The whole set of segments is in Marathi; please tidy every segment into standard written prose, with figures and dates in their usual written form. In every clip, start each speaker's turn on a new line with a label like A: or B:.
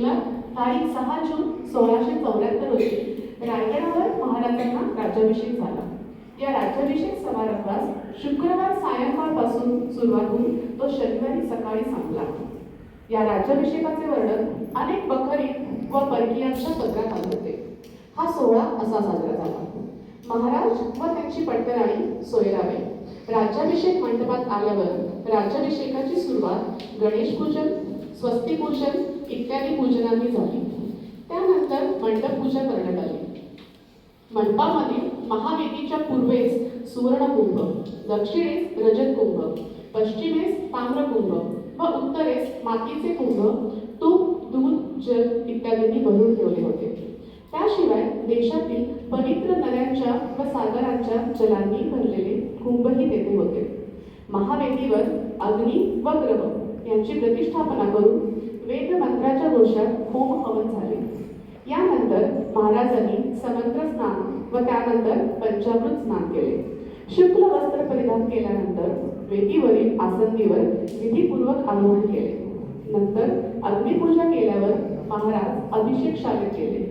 A: रोजीला तारीख 6 जून 1674 रोजी रायगडावर महाराजांना राज्याभिषेक झाला. या राज्याभिषेक समारंभास शुक्रवार सायंकाळपासून सुरुवात होऊन तो शनिवारी सकाळी संपला. या राज्याभिषेकाचे वर्णन अनेक बखरी व परकीयांच्या पत्रात आले होते. हा सोहळा असा साजरा झाला. महाराज व त्यांची पट्टराणी सोयराबाई राज्याभिषेक मंडपात आल्यावर राज्याभिषेकाची सुरुवात गणेश पूजन, स्वस्ती पूजन इत्यादी पूजनांनी झाली. त्यानंतर मंडप पूजा करण्यात आली. मंडपामध्ये महावेदीच्या पूर्वेस सुवर्णकुंभ, दक्षिणेस रजतकुंभ, पश्चिमेस ताम्रकुंभ व उत्तरेस मातीचे कुंभ तूप, दूध, जल इत्यादींनी भरून ठेवले होते. त्याशिवाय देशातील पवित्र नद्यांच्या व सागरांच्या जलांनी भरलेले कुंभही तेथे होते. महावेदीवर अग्नी व ग्रह यांची प्रतिष्ठापना करून वेद मंत्राच्या घोषात होम हवन झाले. यानंतर महाराजांनी समंत्र स्नान व त्यानंतर पंचामृत स्नान केले. शुक्ल वस्त्र परिधान केल्यानंतर वेदीवरील आसंदीवर विधीपूर्वक आरोहण केले. नंतर अग्निपूजा केल्यावर महाराज अभिषेक शाळेत गेले.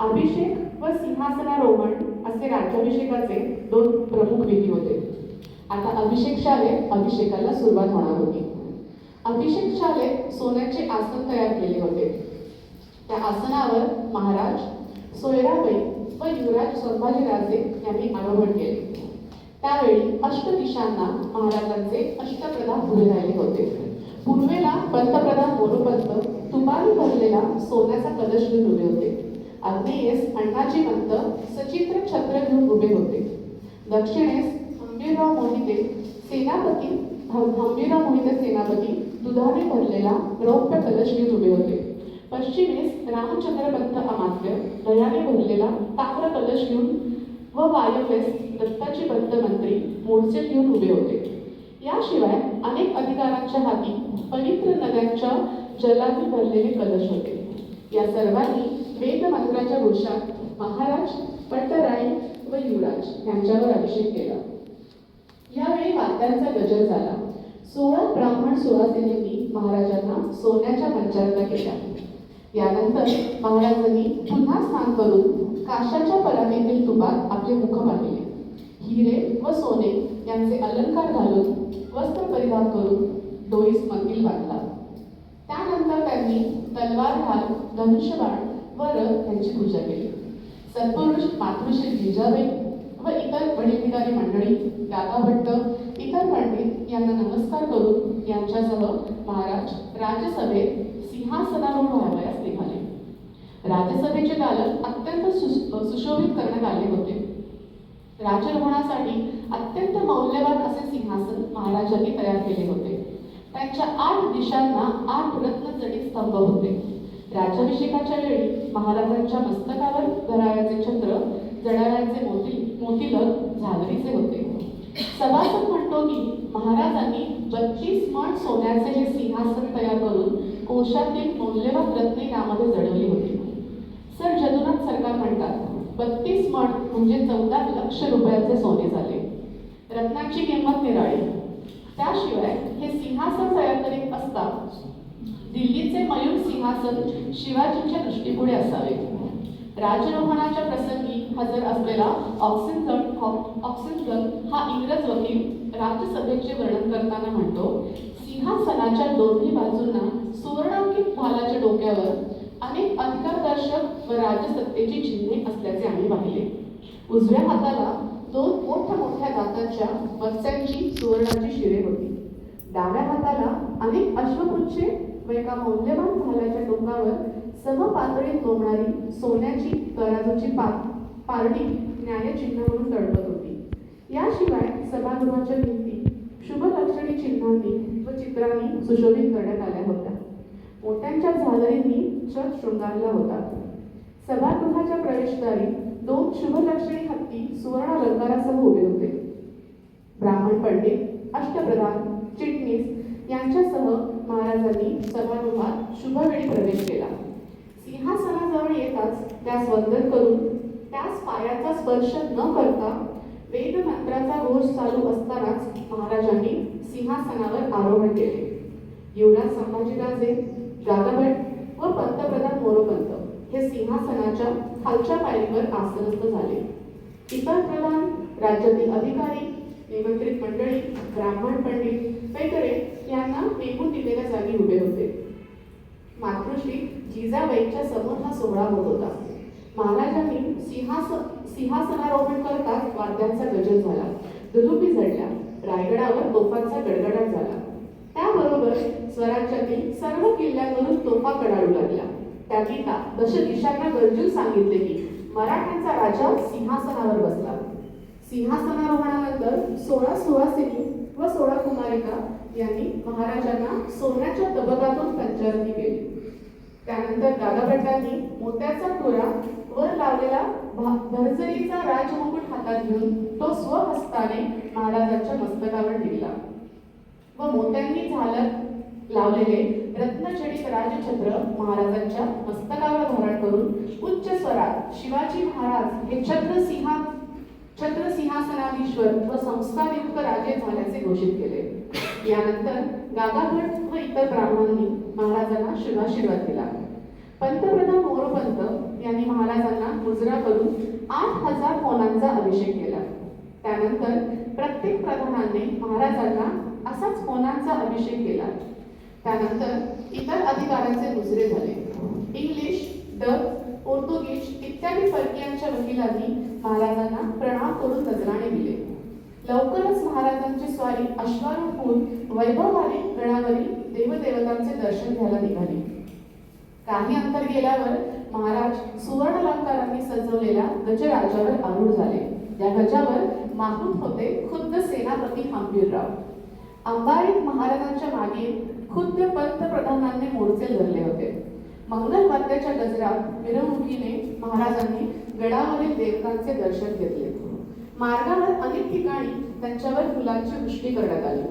A: अभिषेक व सिंहासनारोहण असे राज्याभिषेकाचे 2 प्रमुख विधी होते. आता अभिषेक शाळेत अभिषेकाला सुरुवात होणार होती. अभिषेक शाळेत सोन्याचे आसन तयार केले होते. त्या आसनावर महाराज, सोयराबाई व युवराज संभाजीराजे यांनी आरोहण केले. त्यावेळी अष्टदिशांना महाराजांचे अष्टप्रधान उभे राहिले होते. पूर्वेला पंतप्रधान मोरोपंत तुपाने भरलेला सोन्याचा कलश घेऊन उभे होते. आग्नेयेस अण्णाजी पंत सचित्र छत्र घेऊन उभे होते. दक्षिणेस हंबीरराव मोहिते सेनापती दुधाने भरलेला रौप्य कलश घेऊन उभे होते. पश्चिमेस रामचंद्र पंत अमात्य दह्याने भरलेला ताम्र कलश घेऊन व वायव्येस दत्ताजी पंत मंत्री मोडसे घेऊन उभे होते. याशिवाय अनेक अधिकारांच्या हाती पवित्र नद्यांच्या जलाने भरलेले कलश होते. या सर्वांनी वेद मंत्राच्या घोषात महाराज, पट्टराणी व युवराज यांच्यावर अभिषेक केला. यावेळी वाद्यांचा गजर झाला. 16 ब्राह्मण सुवासिनींनी महाराजांना सोन्याच्या मंचारता केल्या. यानंतर महाराजांनी पुन्हा स्नान करून काशाच्या परातीतील तुपात आपले मुख बांधले. हिरे व सोने यांचे अलंकार घालून वस्त्र परिधान करून डोईस मंदिर बांधला. त्यानंतर त्यांनी तलवार, ढाल, धनुष्यबाण व रथ यांची पूजा केली. सत्पुरुष मातृश्री जिजाबाई व इतर वडीलधारी मंडळी, दादा भट्ट, इतर पंडित यांना नमस्कार करून यांच्यासह महाराज राज्यसभेत सिंहासनारूढ व्हावयास निघाले. राज्यसभेचे दालन अत्यंत सुशोभित करण्यात आले होते. राजरोहणासाठी अत्यंत मौल्यवान असे सिंहासन महाराजांनी तयार केले होते. त्यांच्या 8 दिशांना 8 रत्नजडित स्तंभ होते. राज्याभिषेकाच्या वेळी महाराजांच्या मस्तकावर घराळ्याचे छत्र, जडाळ्याचे मोतिलक झालरीचे होते. सभासद म्हणतो की महाराजांनी 32 मण सोन्याचे हे सिंहासन तयार करून कोशातील मौल्यवान रत्ने यामध्ये जडवली होती. सर जदुनाथ सरकार म्हणतात 32 मण म्हणजे 14 लक्ष रुपयाचे सोने झाले. रत्नांची किंमत निराळी. त्याशिवाय हे सिंहासन तयार करीत असता दिल्लीचे मयूर सिंहासन शिवाजींच्या दृष्टीपुढे असावे. राजरोहणाच्या प्रसंगी हजर असलेला ऑक्सिनगन हा इंग्रज वकील राज्यसभेचे वर्णन करताना म्हणतो, सिंहासनाच्या दोन्ही बाजूंना सुवर्णांकित भालाच्या डोक्यावर अनेक अधिकारदर्शक व राजसत्तेची चिन्हे असल्याचे आम्ही पाहिले. उजव्या हाताला 2 मोठ्या दातांच्या मत्स्यांची सुवर्णाची शिरे होती. डाव्या हाताला अनेक अश्वपुच्छे व एका मौल्यवान भालाच्या टोकावर समपातळीत लोंबणारी सोन्याची तराजूची पारडी न्यायचिन्ह म्हणून तळपत होती. याशिवाय सभागृहाच्या भिंती शुभलक्षणी चिन्हांनी व चित्रांनी सुशोभित करण्यात आल्या होत्या. मोत्यांच्या झालरींनी छत शृंगारला होता. सभागृहाच्या प्रवेशद्वारी 2 शुभलक्षणी हत्ती सुवर्ण अलंकारासह उभे होते. ब्राह्मण पंडित, अष्टप्रधान, चिटणीस यांच्यासह महाराजांनी सभागृहात शुभवेळी प्रवेश केला. सिंहासनाजवळ येताच त्यास वंदन करून त्यास पायाचा स्पर्श न करता वेद मंत्राचा घोष चालू असतानाच महाराजांनी सिंहासनावर आरोहण केले. युवराज संभाजीराजे, दादाभट व पंतप्रधान सिंहासनाच्या खालच्या पायरीवर आसनस्थ झाले. इतर प्रधान, राज्यातील अधिकारी, निमंत्रित मंडळी, ब्राह्मण पंडित वगैरे यांना नेमून दिलेल्या जागी उभे होते. मातृश्री जिजाबाईंच्या समोर हा सोहळा होत होता. महाराजांनी सिंहासनारोहण करताच वाद्यांचा गजर झाला, दुलुपी झडल्या, रायगडावर तोफांचा गडगडाट झाला. त्याबरोबर स्वराज्यातील सर्व किल्ल्यांवरून तोफा कडाडू लागल्या. त्यांनी दश दिशांना गरजून सांगितले की मराठ्यांचा राजा सिंहासनावर बसला. सिंहासनारोहणानंतर 16 सुवासिनी व 16 कुमारिका यांनी महाराजांना सोन्याच्या तबकातून पंचारती केली. त्यानंतर दादाभट्टांनी मोत्याचा तुरा वर लावलेला भरजरीचा राजमुकुट हातात घेऊन तो स्वहस्ताने महाराजांच्या मस्तकावर ठेवला व मोत्यांनी झालर लावलेले रत्नजडित राजछत्र महाराजांच्या मस्तकावर धारण करून उच्च स्वरात शिवाजी महाराज हे छत्र सिंहासनाधीश्वर व संस्कारयुक्त राजे झाल्याचे घोषित केले. यानंतर गागाभट व इतर ब्राह्मणांनी महाराजांना शुभाशीर्वाद दिला. पंतप्रधान मोरोपंत यांनी महाराजांना मुजरा करून 8000 होनांचा अभिषेक केला. त्यानंतर प्रत्येक प्रधानाने महाराजांना असाच होनांचा अभिषेक केला. त्यानंतर इतर अधिकाऱ्यांचे मुजरे झाले. इंग्लिश, डच, पोर्तुगीज इत्यादी परकीयांच्या वकिलांनी महाराजांना प्रणाम करून नजराणे दिले. लवकरच महाराजांची स्वारी अश्वारूढ होऊन वैभववाडी गडावरील देवदेवतांचे दर्शन घ्यायला निघाली. काही अंतर गेल्यावर महाराज सुवर्णालंकारांनी सजवलेल्या गजराजावर आरूढ झाले. या गजावर माहूत होते खुद्द सेनापती हंबीरराव. अंबारीत महाराजांच्या मागे खुद्द पंतप्रधानांनी मोर्चे धरले होते. मंगलवाद्याच्या गजरात मिरवणुकीने महाराजांनी गडावरील देवतांचे दर्शन घेतले. मार्गावर अनेक ठिकाणी त्यांच्यावर फुलांची वृष्टी करण्यात आली.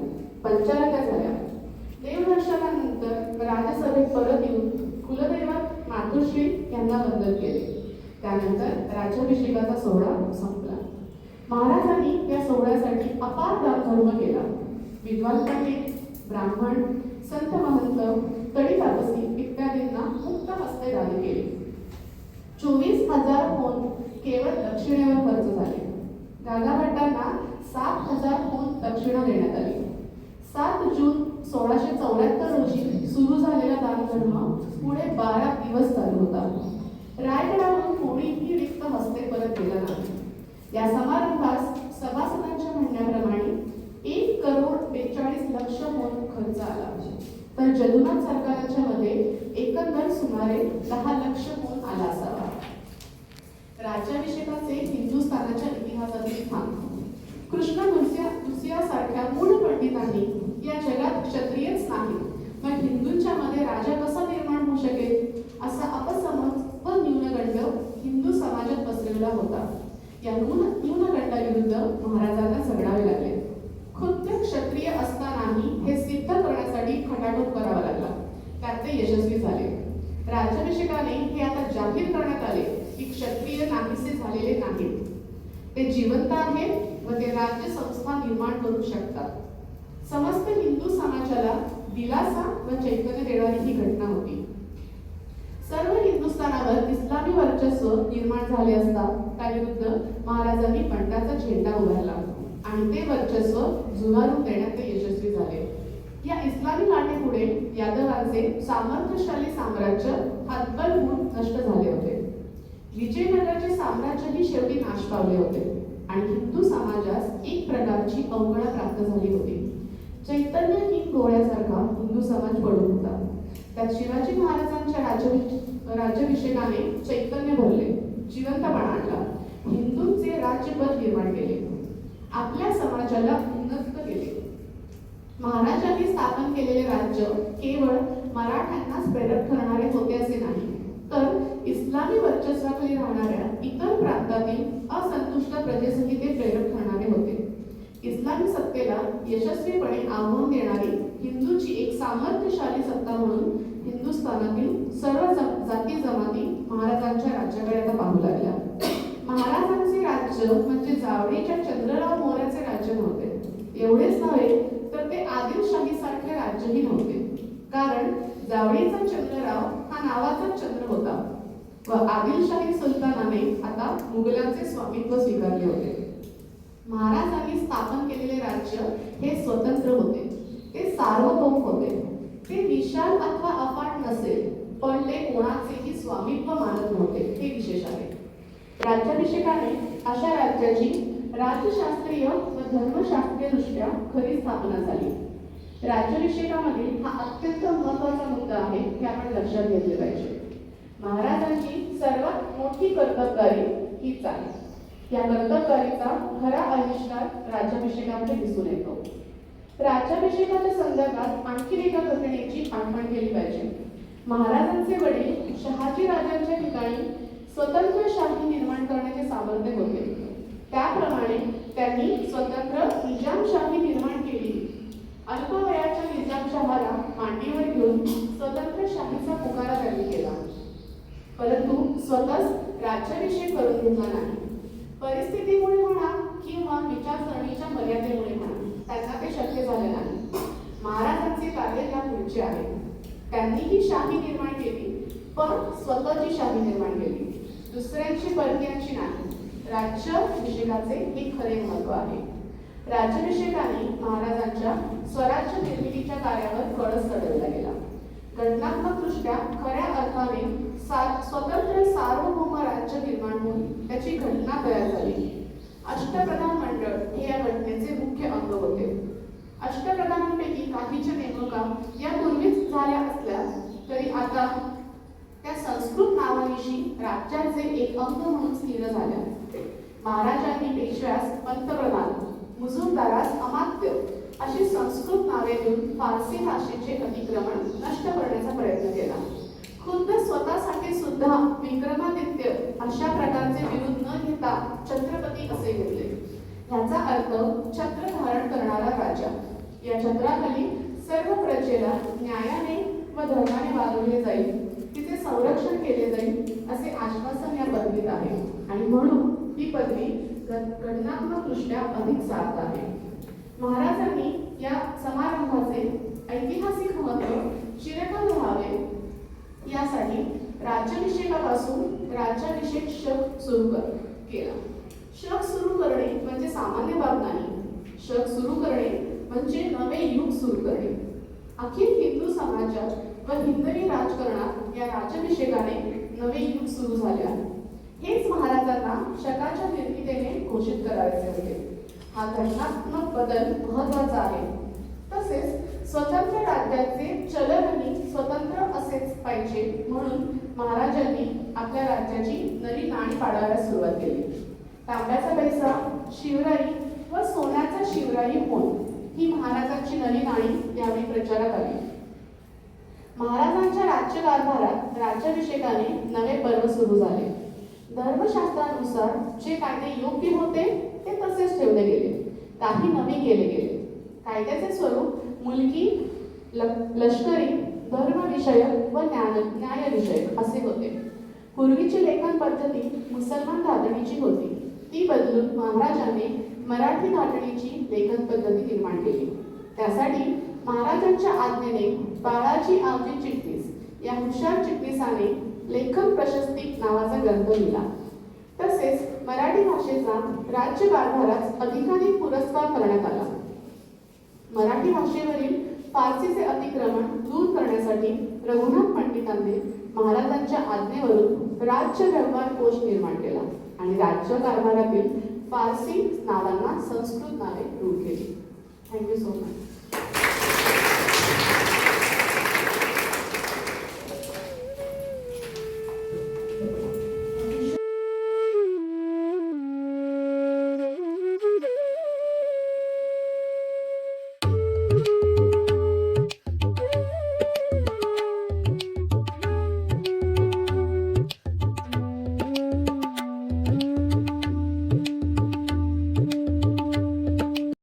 A: पंचारत्या झाल्या. देवदर्शनानंतर राजसभेत परत येऊन कुलदैवत मातुश्री यांना वंदन केले. त्यानंतर राज्याभिषेकाचा सोहळा संपला. महाराजांनी या सोहळ्यासाठी अपार दानधर्म केला. विद्वान पंडित, ब्राह्मण, संत महंत, तडी तापसी इत्यादींना मुक्त हस्ते दान केले. 24,000 होन केवळ दक्षिणेवर खर्च झाले. गागाभट्टांना 7,000 होन दक्षिणा देण्यात आली. 7 जून 1674 रोजी सुरू झालेला दानधर्म पुढे 12 दिवस चालू होता. रायगडावरून कोणीही रिक्त हस्ते परत गेला नाही. या समारंभास सभासदांच्या म्हणण्याप्रमाणे 1,42,00,000 होन खर्च आला. तर जदुनाथ सरकारांच्या मध्ये एकंदर सुमारे 10,00,000 होन आला असावा. राज्याभिषेकाचे हिंदुस्थानाच्या इतिहासातील स्थान. कृष्ण दुसिया सारख्या मूळ पंडितांनी या जगात क्षत्रियच नाही मग हिंदूंच्या मध्ये राजा कसा निर्माण होऊ शकेल असा अपसमज व न्यूनगंड हिंदू समाजात पसरलेला होता. या न्यूनगंडाविरुद्ध महाराजांना झगडावे लागले. खुद्द क्षत्रिय असतानाही हे सिद्ध करण्यासाठी खटाटोप करावा लागला. त्यात ते यशस्वी झाले. राज्याभिषेकाने हे आता जाहीर करण्यात आले की क्षत्रिय नाहीसे झालेले नाहीत. ते जिवंत आहेत व ते राज्य संस्था निर्माण करू शकतात. समस्त हिंदू समाजाला दिलासा व चैतन्य देणारी ही घटना होती. सर्व हिंदुस्थानावर इस्लामी वर्चस्व निर्माण झाले असता त्याविरुद्ध महाराजांनी पंथाचा झेंडा उभारला आणि ते वर्चस्व झुगारून देण्यात ते यशस्वी झाले. या इस्लामी लाटेपुढे यादवांचे सामर्थ्यशाली साम्राज्य हातबल होऊन नष्ट झाले होते. विजयनगरचे साम्राज्यही शेवटी नाश पावले होते आणि हिंदू समाजास एक प्रकारची अवगणा प्राप्त झाली होती. चैतन्यहीन गोळ्यासारखा हिंदू समाज पडून होता. त्यात शिवाजी महाराजांच्या राज्याभिषेकाने चैतन्य भरले, जिवंतपणा आणला, हिंदूंचे राज्यपद निर्माण केले, आपल्या समाजाला उन्नत केले. महाराजांनी स्थापन केलेले राज्य केवळ मराठ्यांनाच प्रेरक ठरणारे होते असे नाही, तर इस्लामी वर्चस्वाखाली राहणाऱ्या इतर प्रांतातील असंतुष्ट प्रजेसाठी ते प्रेरक ठरणारे होते. इस्लामी सत्तेला यशस्वीपणे आव्हान देणारी हिंदूची एक सामर्थ्यशाली सत्ता म्हणून हिंदुस्थानातील सर्व जाती जमाती महाराजांच्या राज्याकडे आता पाहू लागल्या. महाराजांचे राज्य म्हणजे जावळीच्या चंद्रराव मोऱ्याचे राज्य नव्हते. एवढेच नव्हे तर ते आदिलशाहीसारखे राज्यही नव्हते. कारण जावळीचा चंद्रराव हा नावाचा चंद्र होता. व आदिलशाही सुलतानाने आता मुघलांचे स्वामित्व स्वीकारले होते. महाराजांनी स्थापन केलेले राज्य हे स्वतंत्र होते, ते सार्वभौम होते. ते विशाल अथवा अफाट नसेल, पण ते कोणाचेही स्वामित्व मानत नव्हते, हे विशेष आहे. राज्याभिषेकाने अशा राज्याची राजशास्त्रीय व धर्मशास्त्रीय दृष्ट्या खरी स्थापना झाली. राज्याभिषेकामधील हा अत्यंत महत्त्वाचा मुद्दा आहे, हे आपण लक्षात घेतले पाहिजे. महाराजांची सर्वात मोठी कर्तबगारी हीच आहे. या कर्तबगारीचा खरा आविष्कार राज्याभिषेकामध्ये दिसून येतो. राज्याभिषेकाच्या संदर्भात आणखी एका घटनेची आठवण केली पाहिजे. महाराजांचे वडील शहाजी राजांच्या ठिकाणी स्वतंत्र शाही निर्माण करण्याचे सामर्थ्य होते. त्याप्रमाणे त्यांनी स्वतंत्र निजामशाही निर्माण केली. अल्पवयाच्या निजामशहाला मांडीवर घेऊन स्वतंत्र शाहीचा पुकारा त्यांनी केला, परंतु स्वतःच राज्याभिषेक करून घेतला नाही. परिस्थितीमुळे म्हणा किंवा विचारसरणीच्या मर्यादेमुळे म्हणा, त्यांना ते शक्य झाले नाही. महाराजांचे कार्य या पुढचे आहे. त्यांनी ही शाही निर्माण केली, पण स्वतःची शाही निर्माण केली, दुसऱ्यांची परक्यांची नाही. राज्याभिषेकाचे हे खरे महत्व आहे. राज्याभिषेकाने महाराजांच्या स्वराज्य निर्मितीच्या कार्यावर कळस चढवला गेला. घटनात्मकदृष्ट्या खऱ्या अर्थाने स्वतंत्र सार्वभौम राज्य निर्माण होऊन त्याची घटना तयार झाली. अष्टप्रधान मंडळ हे या घटनेचे मुख्य अंग होते. अष्टप्रधानांपैकी काहीच्या नेमणुका यापूर्वीच झाल्या असल्या तरी आता त्या संस्कृत नावानिशी राज्याचे एक अंग म्हणून स्थिर झाल्या. महाराजांनी पेशव्यास पंतप्रधान, मुजुमदारास अमात्य अशी संस्कृत नावे देऊन फारसी भाषेचे अतिक्रमण नष्ट करण्याचा प्रयत्न केला. खुद्द स्वतःसाठी सुद्धा विक्रमादित्य अशा प्रकारचे बिरुद न घेता छत्रपती असे घेतले. याचा अर्थ छत्र धारण करणारा राजा. या छत्राखाली सर्व प्रजेला न्यायाने व धर्माने वागवले जाईल, तिचे संरक्षण केले जाईल असे आश्वासन या पदवीत आहे आणि म्हणून ही पदवी घटनात्मकदृष्ट्या अधिक सार्थ आहे. महाराजांनी या समारंभाचे ऐतिहासिक महत्त्व चिरकाल राहावे यासाठी राज्याभिषेकापासून राज्याभिषेक शक सुरू केला. शक सुरू करणे म्हणजे सामान्य बाब नाही. शक सुरू करणे म्हणजे नवे युग सुरू करणे. अखिल हिंदू समाजात व हिंदवी राजकारणात या राज्याभिषेकाने नवे युग सुरू झाले आहे. हेच महाराजांना शकाच्या निर्मितीने घोषित करायचे होते. हा घटनात्मक बदल महत्त्वाचा आहे. तसेच स्वतंत्र राज्याचे चलनही स्वतंत्र असेच पाहिजे म्हणून महाराजांनी आपल्या राज्याची नवी नाणी पाडायला सुरुवात केली. तांब्याचा पैसा, शिवराई व सोन्याचा शिवराई होऊन ही महाराजांची नवी नाणी यावेळी प्रचारात आली. महाराजांच्या राज्यकारभारात राज्याभिषेकाने नवे पर्व सुरू झाले. धर्मशास्त्रानुसार जे कायदे योग्य होते ते तसेच ठेवले गेले, काही नवे केले गेले. कायद्याचे स्वरूप मुलकी, लष्करी, धर्मविषयक व न्यायविषयक असे होते. पूर्वीची लेखन पद्धती मुसलमान धाटणीची होती, ती बदलून महाराजांनी मराठी धाटणीची लेखन पद्धती निर्माण केली. त्यासाठी महाराजांच्या आज्ञेने बाळाजी आवजी चिटणीस या हुशार चिटणीसाने लेखन प्रशस्ती नावाचा ग्रंथ लिहिला. तसेच मराठी भाषेचा राज्यकारभारास अधिकाधिक पुरस्कार करण्यात आला. मराठी भाषेवरील फारसीचे अतिक्रमण दूर करण्यासाठी रघुनाथ पंडितांनी महाराजांच्या आज्ञेवरून राज्य व्यवहार कोश निर्माण केला आणि राज्यकारभारातील फारसी नावांना संस्कृत नावे रूढ केली. Thank you so much.